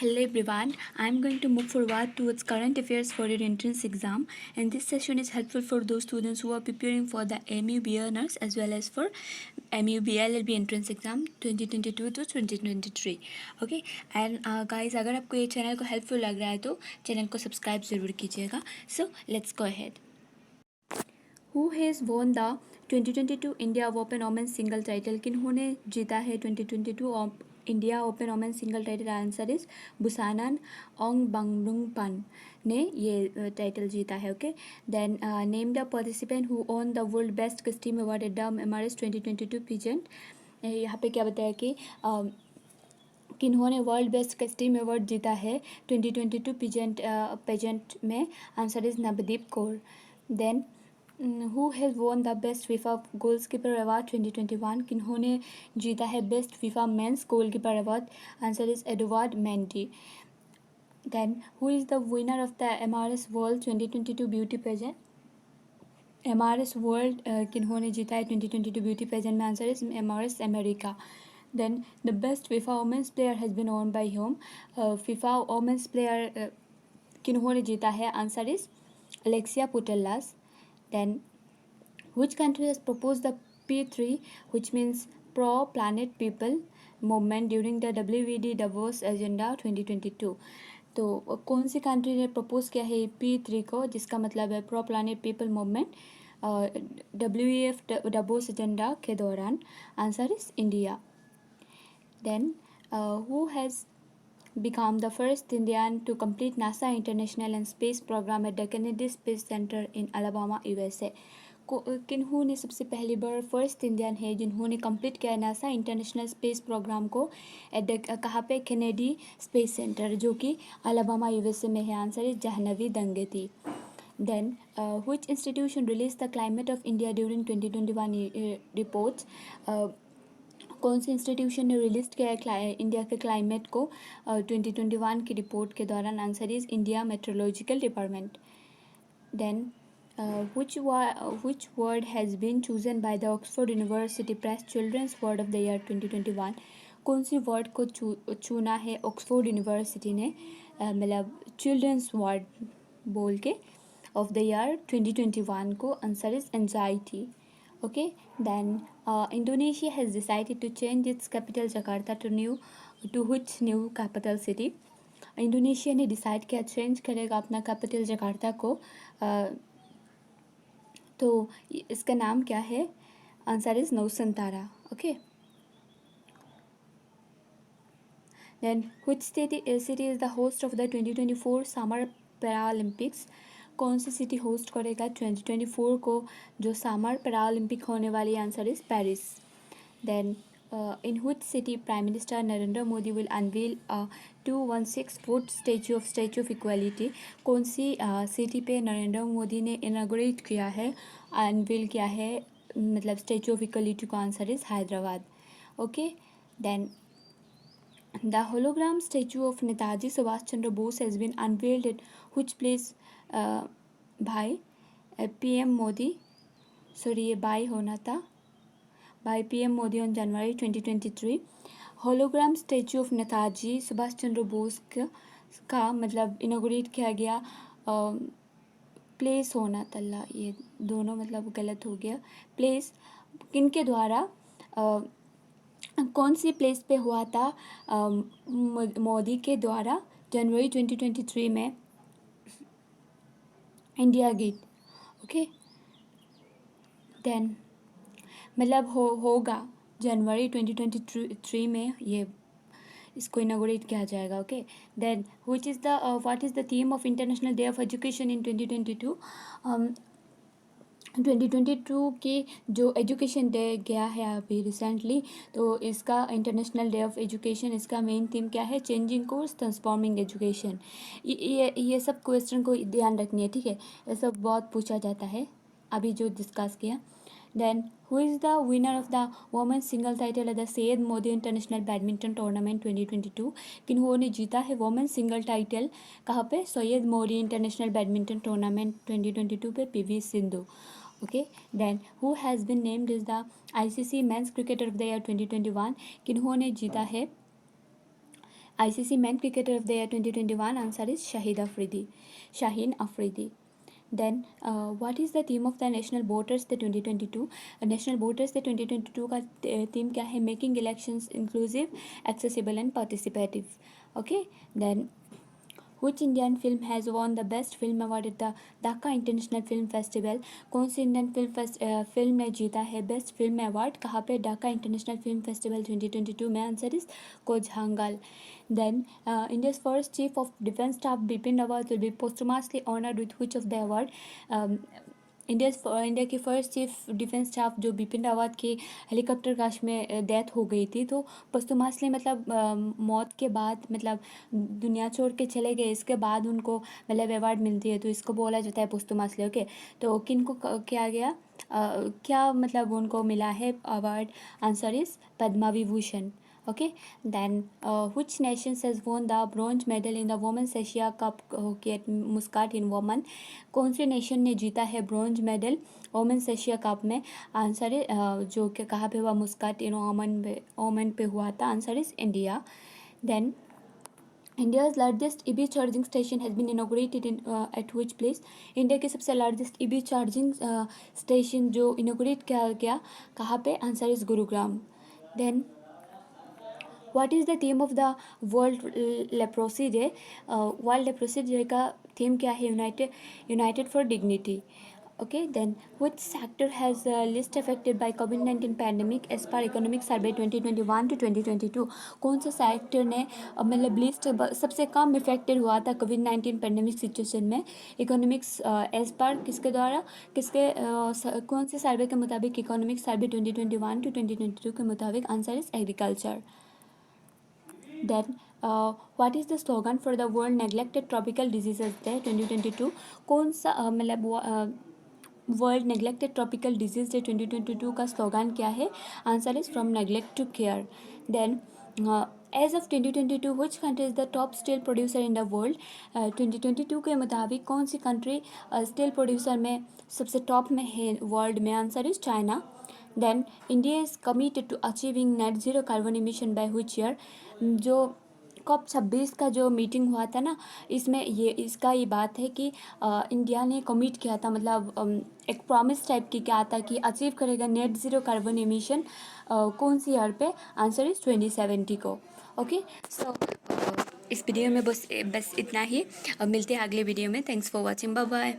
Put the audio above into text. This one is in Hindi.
Hello everyone, I am going to move forward towards current affairs for your entrance exam, and this session is helpful for those students who are preparing for the MUB Honors as well as for MUB LLB entrance exam 2022 to 2023. Okay, and guys, अगर आपको ये चैनल को हेल्पफुल लग रहा है तो चैनल को सब्सक्राइब ज़रूर कीजिएगा. So let's go ahead. Who has won the 2022 India open women single title? किन्होंने जीता है 2022 India open women single title? Answer is Busanan Ongbamrungphan ने ये टाइटल जीता है. Okay, then name the participant who won the world best costume award at the MRS 2022 pageant. यहाँ पे क्या बताया कि किन्होंने वर्ल्ड बेस्ट कस्टम अवार्ड जीता है 2022 पेजेंट में? Answer is Navdeep Kaur. Then who has won the best FIFA गोल्सकीपर award 2021? किन्होंने जीता है best FIFA men's goalkeeper award? Answer is Edouard Mendy. Then who is the winner of the MRS world 2022 beauty pageant? MRS world किन्होंने जीता है 2022 ब्यूटी पेजेंट में? Answer is MRS America. Then the best FIFA women's player has been won by whom? FIFA women's player किन्होंने जीता है? Answer is Alexia Putellas. Then, which country has proposed the P3, which means pro-planet people movement during the WVD Davos Agenda 2022? तो कौन सी कंट्री ने प्रपोज किया है P3 को, जिसका मतलब है pro planet people movement WEF Davos agenda के दौरान? Answer is India. Then who has become the first Indian to complete NASA International and Space Program at the Kennedy Space Center in Alabama, USA? किन्होंने सबसे पहली बार फर्स्ट इंडियन है जिन्होंने कंप्लीट किया नासा इंटरनेशनल स्पेस प्रोग्राम को कहाँ पे? केनेडी स्पेस सेंटर, जो कि अलाबामा यूएसए में है. Answer is Jahnavi Dangeti. Then which institution release the climate of India during 2021 reports? कौन से इंस्टीट्यूशन ने रिलीज किया है इंडिया के क्लाइमेट को 2021 की रिपोर्ट के दौरान? Answer is India meteorological department. Then which word has been chosen by the Oxford University Press Children's Word of the Year 2021? कौन सी वर्ड को चुना है ऑक्सफोर्ड यूनिवर्सिटी ने मतलब चिल्ड्रंस वर्ड बोल के ऑफ द ईयर 2021 को? Answer is anxiety. Okay, then Indonesia has decided to change its capital Jakarta to which new capital city? Indonesia ने डिसाइड किया चेंज करेगा अपना कैपिटल जकार्ता को, तो इसका नाम क्या है? Answer is Nusantara. Okay, then which city is the host of the 2024 Summer Paralympics? कौन सी सिटी होस्ट करेगा 2024 को जो समर पैरालंपिक होने वाली? Answer is Paris. Then in which city prime minister Narendra Modi will unveil 216 foot statue of equality? कौन सी सिटी पे नरेंद्र मोदी ने इनाग्रेट किया है, अनवील किया है मतलब स्टैचू ऑफ इक्वालिटी को? Answer is Hyderabad. Okay, then the hologram statue of Netaji Subhash Chandra Bose has been unveiled at which place भाई PM मोदी, सॉरी ये बाई होना था, by PM Modi on January 2023. Hologram statue of Netaji Subhash Chandra Bose का मतलब इनोग्रेट किया गया प्लेस होना तल्ला, ये दोनों मतलब गलत हो गया. प्लेस किनके द्वारा कौन सी प्लेस पे हुआ था? मोदी के द्वारा जनवरी 2023 में इंडिया गेट. ओके, देन मतलब होगा जनवरी 2023 में ये इसको इनागोरेट किया जाएगा. Okay, then what is the theme of international day of education in 2022? 2022 की जो एजुकेशन डे गया है अभी रिसेंटली, तो इसका इंटरनेशनल डे ऑफ एजुकेशन, इसका मेन थीम क्या है? Changing course transforming education. ये सब क्वेश्चन को ध्यान रखनी है, ठीक है? ये सब बहुत पूछा जाता है अभी जो डिस्कस किया. Then who is the winner of the women's single title at the Syed Modi international badminton tournament 2022? किन्होंने जीता है वोमेंस सिंगल टाइटल कहाँ पे? Syed Modi international badminton tournament 2022 पे PV Sindhu. Okay, then who has been named as the ICC Men's Cricketer of the Year 2021? किन्होंने जीता है ICC Men Cricketer of the Year 2021, answer is Shaheen Afridi. Then what is the theme of the National Voters Day 2022? National Voters Day 2022 का theme क्या है? Making elections inclusive, accessible and participative. Okay, then which Indian film has won the Best Film Award at the Dhaka International Film Festival? कौन सी इंडियन फिल्म ने जीता है बेस्ट फिल्म अवार्ड? कहाँ पे? ढाका इंटरनेशनल फिल्म फेस्टिवल 2022 में. Answer is Koozhangal. Then India's first Chief of Defence Staff Bipin Rawat will be posthumously honored with which of the award? India की फर्स्ट चीफ डिफेंस स्टाफ जो बिपिन रावत की हेलीकॉप्टर क्रैश में डेथ हो गई थी, तो पोस्टुमसली मतलब मौत के बाद, मतलब दुनिया छोड़ के चले गए, इसके बाद उनको मतलब अवार्ड मिलती है, तो इसको बोला जाता है पोस्टुमसली. ओके, तो किन को किया गया, क्या मतलब उनको मिला है award? Answer is Padma Vibhushan. Okay, then which nation has won the bronze medal in the Women's Asia Cup hockey at Muscat in Oman? कौन से नेशन ने जीता है bronze medal women's Asia cup में? आंसर है जो कि कहाँ पे हुआ? मुस्काट इन ओमन पे हुआ था. Answer is India. Then India's largest EV charging station has been inaugurated in at which place? India की सबसे लार्जेस्ट EV चार्जिंग स्टेशन जो इनोग्रेट किया गया कहाँ पे? Answer is Gurugram. Then What is the theme of the World Leprosy Day? World Leprosy Day का theme क्या है? United for Dignity. Okay, then which sector has least affected by COVID-19 pandemic as per Economic Survey 2021 to 2022? कौन सा सेक्टर ने मतलब लिस्ट सबसे कम इफेक्टेड हुआ था कोविड-19 पेंडेमिक सिचुएशन में? इकोनॉमिक्स एज पर किसके द्वारा, कौन से सर्वे के मुताबिक? इकोनॉमिक सर्वे 2021 to 2022 के मुताबिक. Answer is agriculture. Then what is the slogan for the World Neglected Tropical Diseases Day 2022? कौन सा मतलब world neglected tropical disease day 2022 का स्लोगन क्या है? Answer is from neglect to care. Then as of 2022 which country is the top steel producer in the world? 2022 के मुताबिक कौन सी कंट्री स्टील प्रोड्यूसर में सबसे टॉप में है वर्ल्ड में? Answer is China. Then India is committed to achieving net zero carbon emission by which year? जो COP 26 का जो मीटिंग हुआ था ना, इसमें ये बात है कि इंडिया ने कमिट किया था, मतलब एक प्रॉमिस टाइप की क्या था कि अचीव करेगा नेट ज़ीरो कार्बन एमिशन कौन सी ईयर पे? आंसर इज 2070 को. ओके, सो इस वीडियो में बस इतना ही. अब मिलते हैं अगले वीडियो में. Thanks for watching. Bye bye.